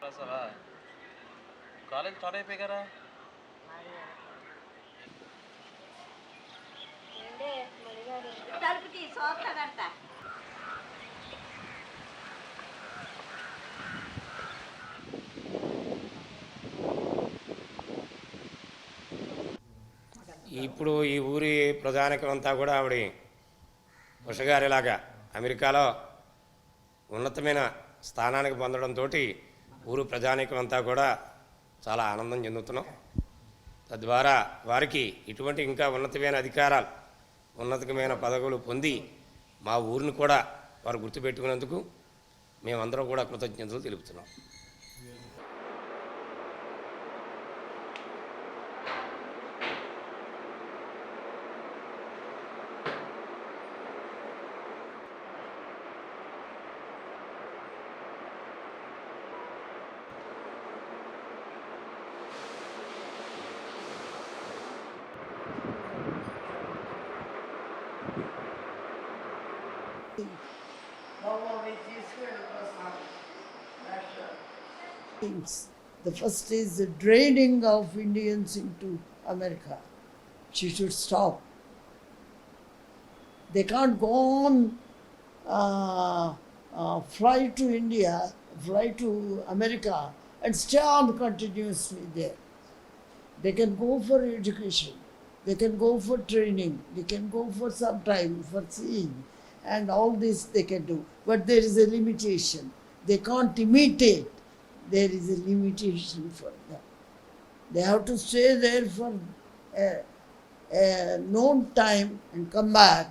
రాసావా? College start అయిపోయి కదా. తలుపుకి చూస్తాడంట. ఇప్పుడు ఈ ఊరి ప్రజానికం అంతా కూడా ఆవిడ ఉషగారిలాగా అమెరికాలో ఉన్నతమైన స్థానానికి పొందడంతో ఊరు ప్రజానికం అంతా కూడా చాలా ఆనందం చెందుతున్నాం. తద్వారా వారికి ఇటువంటి ఇంకా ఉన్నతమైన అధికారాలు, ఉన్నతమైన పదవులు పొంది మా ఊరిని కూడా వారు గుర్తుపెట్టుకున్నందుకు మేమందరం కూడా కృతజ్ఞతలు తెలుపుతున్నాం. Things. The first is the draining of Indians into America. She should stop. They can't go on fly to India, fly to America and stay on continuously there. They can go for education, they can go for training, they can go for some time for seeing, and all this they can do. But there is a limitation. They can't imitate. There is a limitation for them. They have to stay there for a known time and come back.